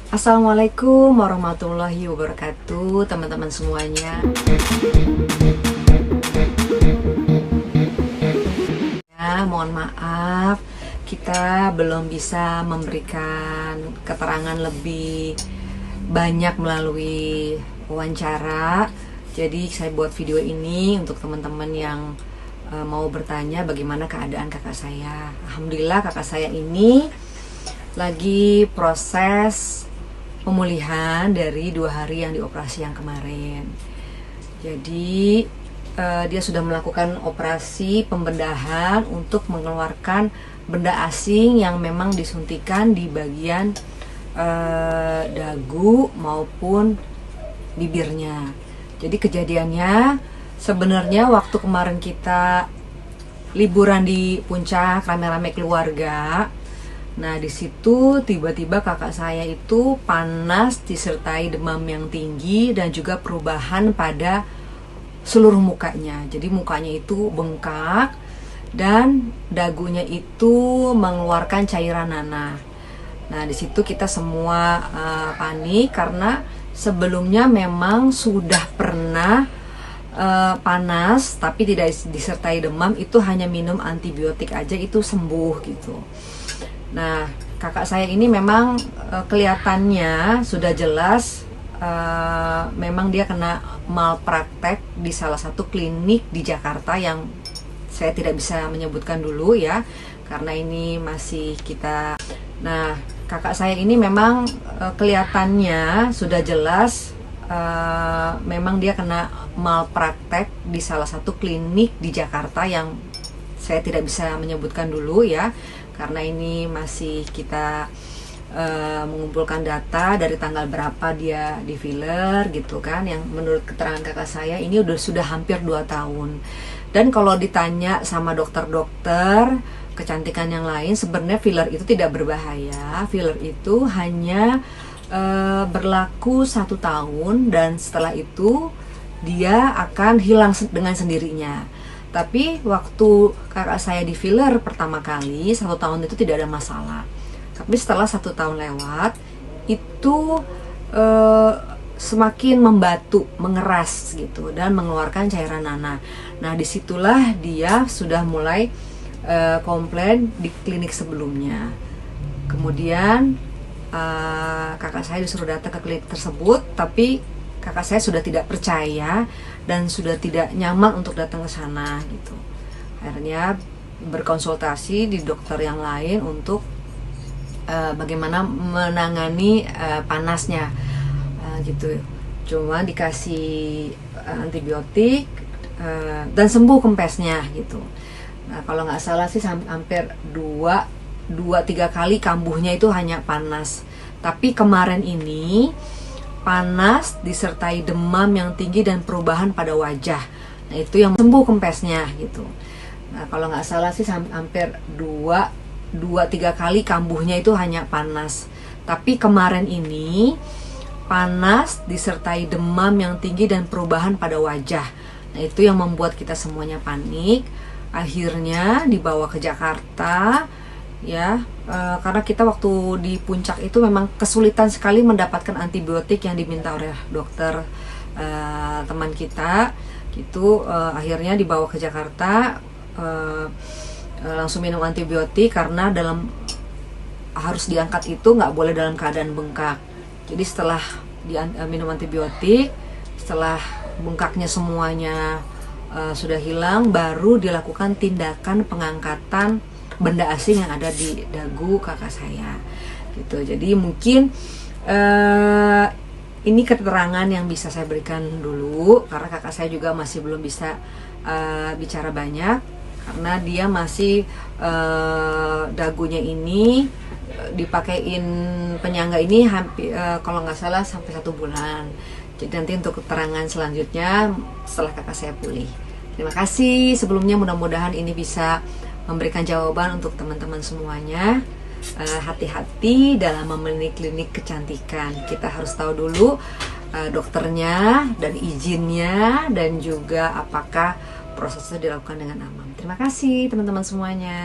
Assalamualaikum warahmatullahi wabarakatuh, teman-teman semuanya. Ya, mohon maaf, kita belum bisa memberikan keterangan lebih banyak melalui wawancara. Jadi saya buat video ini untuk teman-teman yang mau bertanya bagaimana keadaan kakak saya. Alhamdulillah kakak saya ini lagi proses pemulihan dari 2 hari yang dioperasi yang kemarin. Jadi dia sudah melakukan operasi pembedahan untuk mengeluarkan benda asing yang memang disuntikan di bagian dagu maupun bibirnya. Jadi kejadiannya sebenarnya waktu kemarin kita liburan di puncak rame-rame keluarga. Nah, di situ tiba-tiba kakak saya itu panas disertai demam yang tinggi dan juga perubahan pada seluruh mukanya. Jadi mukanya itu bengkak dan dagunya itu mengeluarkan cairan nanah. Nah, di situ kita semua panik karena sebelumnya memang sudah pernah panas tapi tidak disertai demam, itu hanya minum antibiotik aja itu sembuh gitu. Nah, kakak saya ini memang kelihatannya sudah jelas memang dia kena malpraktek di salah satu klinik di Jakarta yang saya tidak bisa menyebutkan dulu ya, karena ini masih kita. Nah, kakak saya ini memang kelihatannya sudah jelas memang dia kena malpraktek di salah satu klinik di Jakarta yang saya tidak bisa menyebutkan dulu ya, karena ini masih kita mengumpulkan data dari tanggal berapa dia di filler gitu kan, yang menurut keterangan kakak saya ini sudah hampir 2 tahun. Dan kalau ditanya sama dokter-dokter kecantikan yang lain, sebenarnya filler itu tidak berbahaya. Filler itu hanya berlaku 1 tahun dan setelah itu dia akan hilang dengan sendirinya. Tapi waktu kakak saya di filler pertama kali 1 tahun itu tidak ada masalah. Tapi setelah 1 tahun lewat itu semakin membatu, mengeras gitu dan mengeluarkan cairan nanah. Nah, disitulah dia sudah mulai komplain di klinik sebelumnya. Kemudian kakak saya disuruh datang ke klinik tersebut, tapi kakak saya sudah tidak percaya dan sudah tidak nyaman untuk datang ke sana gitu. Akhirnya berkonsultasi di dokter yang lain untuk bagaimana menangani panasnya gitu. Cuma dikasih antibiotik dan sembuh kempesnya gitu. Nah, kalau nggak salah sih hampir 2-3 kali kambuhnya itu hanya panas. Tapi kemarin ini panas disertai demam yang tinggi dan perubahan pada wajah. Nah, itu yang sembuh kempesnya gitu. Nah, kalau nggak salah sih hampir 2-3 kali kambuhnya itu hanya panas. Tapi kemarin ini panas disertai demam yang tinggi dan perubahan pada wajah. Nah, itu yang membuat kita semuanya panik. Akhirnya dibawa ke Jakarta ya, karena kita waktu di puncak itu memang kesulitan sekali mendapatkan antibiotik yang diminta oleh dokter teman kita gitu. Akhirnya dibawa ke Jakarta, langsung minum antibiotik karena harus diangkat itu nggak boleh dalam keadaan bengkak. Jadi setelah minum antibiotik, setelah bengkaknya semuanya sudah hilang, baru dilakukan tindakan pengangkatan benda asing yang ada di dagu kakak saya gitu. Jadi mungkin ini keterangan yang bisa saya berikan dulu, karena kakak saya juga masih belum bisa bicara banyak karena dia masih dagunya ini dipakein penyangga ini hampir kalau nggak salah sampai 1 bulan. Jadi nanti untuk keterangan selanjutnya setelah kakak saya pulih. Terima kasih sebelumnya, mudah-mudahan ini bisa memberikan jawaban untuk teman-teman semuanya. Hati-hati dalam memilih klinik kecantikan. Kita harus tahu dulu dokternya dan izinnya dan juga apakah prosesnya dilakukan dengan aman. Terima kasih teman-teman semuanya.